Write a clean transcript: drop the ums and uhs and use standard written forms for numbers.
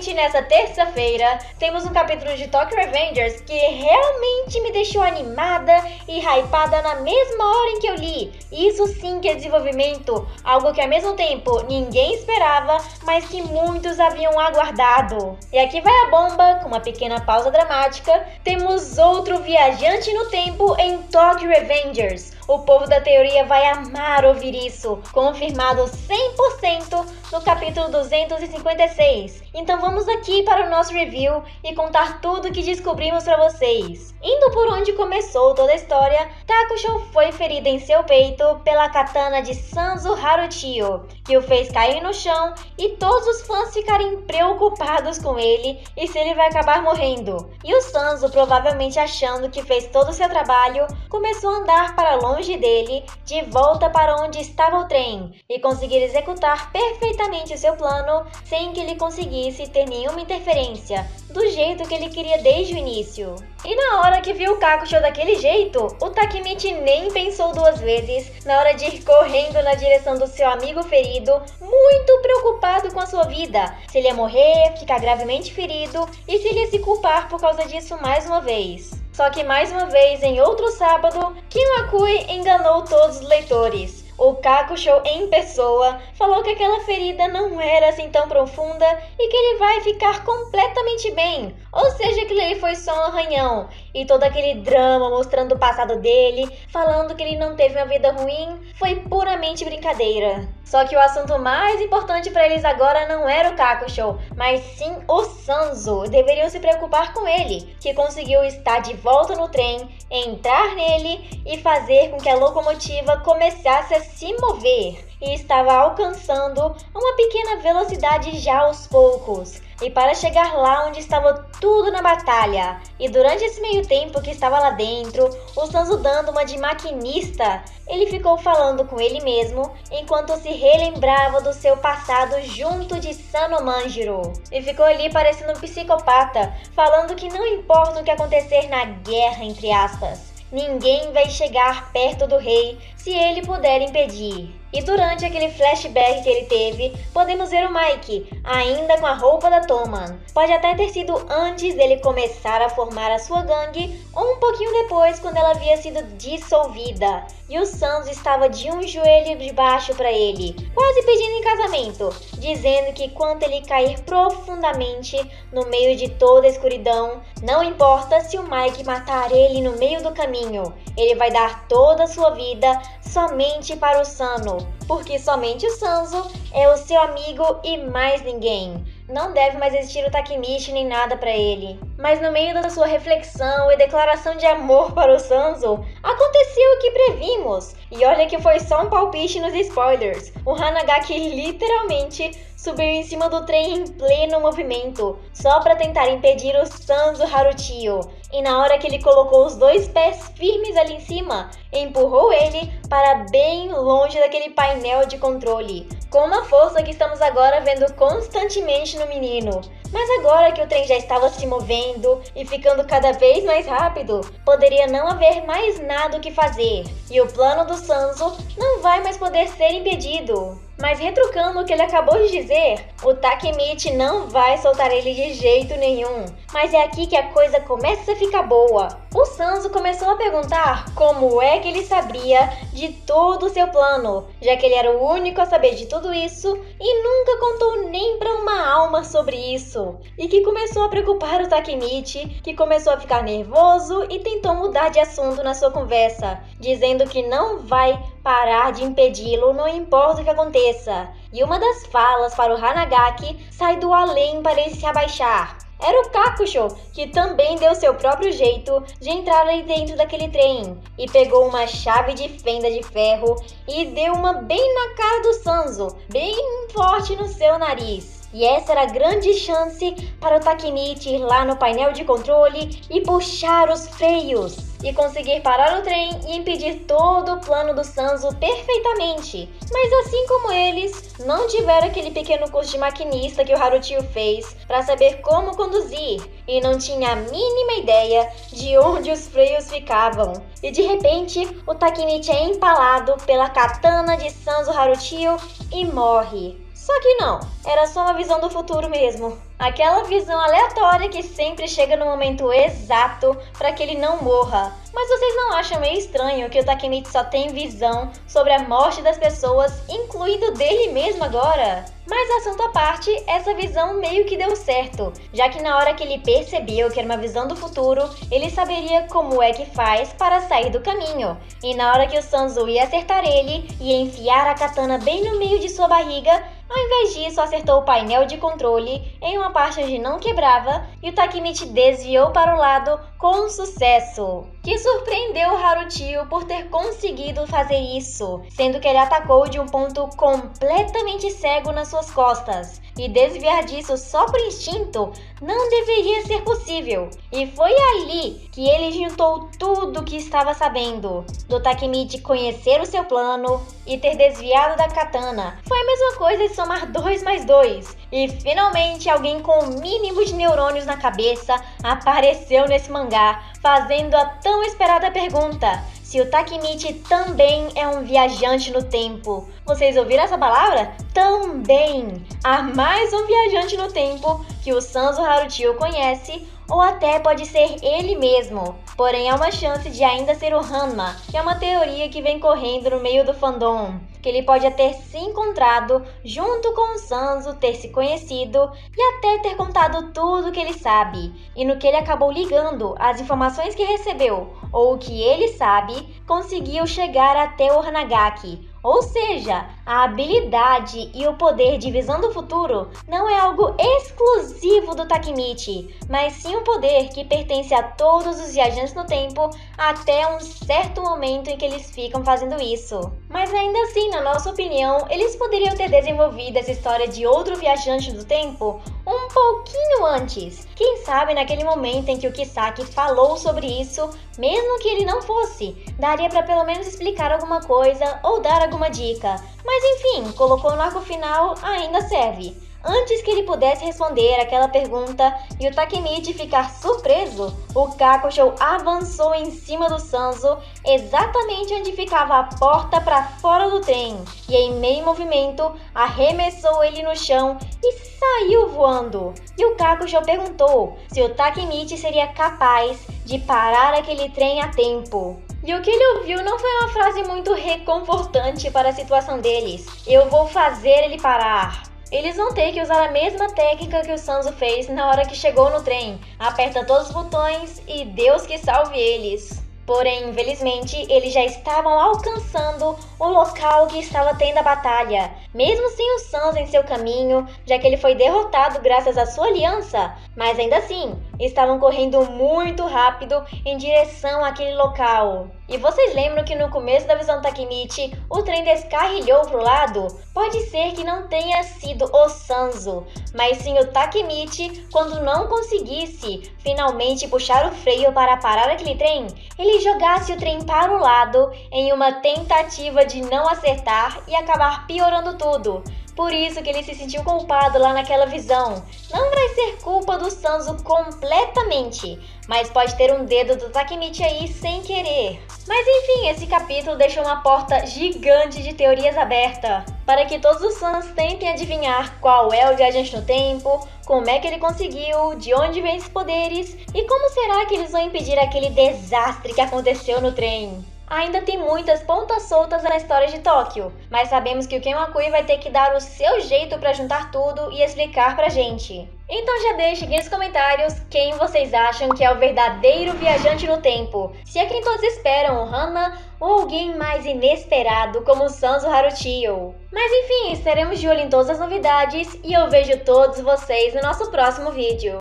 Finalmente, nessa terça-feira, temos um capítulo de Tokyo Revengers que realmente me deixou animada e hypada na mesma hora em que eu li. Isso sim que é desenvolvimento, algo que ao mesmo tempo ninguém esperava, mas que muitos haviam aguardado. E aqui vai a bomba, com uma pequena pausa dramática, temos outro viajante no tempo em Tokyo Revengers. O povo da teoria vai amar ouvir isso, confirmado 100% no capítulo 256. Então vamos aqui para o nosso review e contar tudo o que descobrimos para vocês. Indo por onde começou toda a história, Kakusho foi ferido em seu peito pela katana de Sanzo Haruchio, que o fez cair no chão e todos os fãs ficarem preocupados com ele e se ele vai acabar morrendo. E o Sanzo, provavelmente achando que fez todo o seu trabalho, começou a andar para longe dele, de volta para onde estava o trem, e conseguir executar perfeitamente o seu plano sem que ele conseguisse ter nenhuma interferência, do jeito que ele queria desde o início. E na hora que viu o Kakusho daquele jeito, o Takemichi nem pensou duas vezes na hora de ir correndo na direção do seu amigo ferido, muito preocupado com a sua vida, se ele ia morrer, ficar gravemente ferido e se ele ia se culpar por causa disso mais uma vez. Só que mais uma vez, em outro sábado, Kim Wakui enganou todos os leitores. O Kakusho em pessoa falou que aquela ferida não era assim tão profunda e que ele vai ficar completamente bem. Ou seja, que ele foi só um arranhão. E todo aquele drama mostrando o passado dele, falando que ele não teve uma vida ruim, foi puramente brincadeira. Só que o assunto mais importante para eles agora não era o Kakusho, mas sim o Sanzo. Deveriam se preocupar com ele, que conseguiu estar de volta no trem, entrar nele e fazer com que a locomotiva começasse a se mover. E estava alcançando uma pequena velocidade já aos poucos. E para chegar lá onde estava tudo na batalha. E durante esse meio tempo que estava lá dentro, o Sanzo dando uma de maquinista, ele ficou falando com ele mesmo, enquanto se relembrava do seu passado junto de Sanomanjiro. E ficou ali parecendo um psicopata, falando que não importa o que acontecer na guerra, entre aspas, ninguém vai chegar perto do rei se ele puder impedir. E durante aquele flashback que ele teve, podemos ver o Mike, ainda com a roupa da Toman. Pode até ter sido antes dele começar a formar a sua gangue, ou um pouquinho depois, quando ela havia sido dissolvida. E o Sanzo estava de um joelho de baixo para ele, quase pedindo em casamento, dizendo que quando ele cair profundamente no meio de toda a escuridão, não importa se o Mike matar ele no meio do caminho, ele vai dar toda a sua vida somente para o Sano, porque somente o Sanzo é o seu amigo e mais ninguém. Não deve mais existir o Takemichi nem nada para ele. Mas no meio da sua reflexão e declaração de amor para o Sanzo, aconteceu o que previmos. E olha que foi só um palpite nos spoilers. O Hanagaki literalmente subiu em cima do trem em pleno movimento, só para tentar impedir o Sanzo Haruchio. E na hora que ele colocou os dois pés firmes ali em cima, empurrou ele para bem longe daquele painel de controle, com uma força que estamos agora vendo constantemente no menino. Mas agora que o trem já estava se movendo e ficando cada vez mais rápido, poderia não haver mais nada o que fazer, e o plano do Sanzo não vai mais poder ser impedido. Mas retrucando o que ele acabou de dizer, o Takemichi não vai soltar ele de jeito nenhum. Mas é aqui que a coisa começa a ficar boa. O Sanzo começou a perguntar como é que ele sabia de todo o seu plano, já que ele era o único a saber de tudo isso e nunca contou nem para uma alma sobre isso. E que começou a preocupar o Takemichi, que começou a ficar nervoso e tentou mudar de assunto na sua conversa, dizendo que não vai parar de impedi-lo, não importa o que aconteça. E uma das falas para o Hanagaki sai do além para ele se abaixar. Era o Kakusho, que também deu seu próprio jeito de entrar ali dentro daquele trem e pegou uma chave de fenda de ferro e deu uma bem na cara do Sanzo, bem forte no seu nariz. E essa era a grande chance para o Takemichi ir lá no painel de controle e puxar os freios e conseguir parar o trem e impedir todo o plano do Sanzo perfeitamente. Mas assim como eles, não tiveram aquele pequeno curso de maquinista que o Haruchio fez para saber como conduzir e não tinha a mínima ideia de onde os freios ficavam. E de repente, o Takemichi é empalado pela katana de Sanzo Haruchio e morre. Só que não, era só uma visão do futuro mesmo. Aquela visão aleatória que sempre chega no momento exato para que ele não morra. Mas vocês não acham meio estranho que o Takemichi só tem visão sobre a morte das pessoas, incluindo dele mesmo agora? Mas assunto à parte, essa visão meio que deu certo, já que na hora que ele percebeu que era uma visão do futuro, ele saberia como é que faz para sair do caminho. E na hora que o Sanzo ia acertar ele, ia enfiar a katana bem no meio de sua barriga, ao invés disso, acertou o painel de controle em uma parte onde não quebrava e o Takemichi desviou para o lado com sucesso, que surpreendeu o Haruchio por ter conseguido fazer isso, sendo que ele atacou de um ponto completamente cego nas suas costas. E desviar disso só por instinto não deveria ser possível. E foi ali que ele juntou tudo o que estava sabendo. Do Takemichi conhecer o seu plano e ter desviado da katana. Foi a mesma coisa de somar 2 mais 2. E finalmente alguém com o mínimo de neurônios na cabeça apareceu nesse mangá, fazendo a tão esperada pergunta: se o Takemichi também é um viajante no tempo. Vocês ouviram essa palavra? Também! Há mais um viajante no tempo que o Sanzo Haruchio conhece, ou até pode ser ele mesmo. Porém, há uma chance de ainda ser o Hanma, que é uma teoria que vem correndo no meio do fandom, que ele pode ter se encontrado junto com o Sanzo, ter se conhecido e até ter contado tudo que ele sabe. E no que ele acabou ligando, as informações que recebeu, ou o que ele sabe, conseguiu chegar até o Hanagaki. Ou seja, a habilidade e o poder de visão do futuro não é algo exclusivo do Takemichi, mas sim um poder que pertence a todos os viajantes no tempo até um certo momento em que eles ficam fazendo isso. Mas ainda assim, na nossa opinião, eles poderiam ter desenvolvido essa história de outro viajante do tempo um pouquinho antes. Quem sabe naquele momento em que o Kisaki falou sobre isso, mesmo que ele não fosse, daria para pelo menos explicar alguma coisa ou dar alguma dica. Mas enfim, colocou no arco final, ainda serve. Antes que ele pudesse responder aquela pergunta e o Takemichi ficar surpreso, o Kakusho avançou em cima do Sanzo, exatamente onde ficava a porta para fora do trem, e em meio movimento arremessou ele no chão e saiu voando. E o Kakusho perguntou se o Takemichi seria capaz de parar aquele trem a tempo. E o que ele ouviu não foi uma frase muito reconfortante para a situação deles: eu vou fazer ele parar. Eles vão ter que usar a mesma técnica que o Sanzo fez na hora que chegou no trem. Aperta todos os botões e Deus que salve eles. Porém, infelizmente, eles já estavam alcançando o local que estava tendo a batalha. Mesmo sem o Sanzo em seu caminho, já que ele foi derrotado graças à sua aliança, mas ainda assim, estavam correndo muito rápido em direção àquele local. E vocês lembram que no começo da visão do Takemichi, o trem descarrilhou pro lado? Pode ser que não tenha sido o Sanzo, mas sim o Takemichi, quando não conseguisse finalmente puxar o freio para parar aquele trem, ele jogasse o trem para o lado em uma tentativa de não acertar e acabar piorando tudo. Por isso que ele se sentiu culpado lá naquela visão. Não vai ser culpa do Sanzo completamente, mas pode ter um dedo do Takemichi aí sem querer. Mas enfim, esse capítulo deixou uma porta gigante de teorias aberta, para que todos os fãs tentem adivinhar qual é o viajante no tempo, como é que ele conseguiu, de onde vem esses poderes e como será que eles vão impedir aquele desastre que aconteceu no trem. Ainda tem muitas pontas soltas na história de Tóquio, mas sabemos que o Kenmakui vai ter que dar o seu jeito para juntar tudo e explicar pra gente. Então já deixem aqui nos comentários quem vocês acham que é o verdadeiro viajante no tempo. Se é quem todos esperam, o Hanma, ou alguém mais inesperado como o Sanzo Haruchio. Mas enfim, estaremos de olho em todas as novidades e eu vejo todos vocês no nosso próximo vídeo.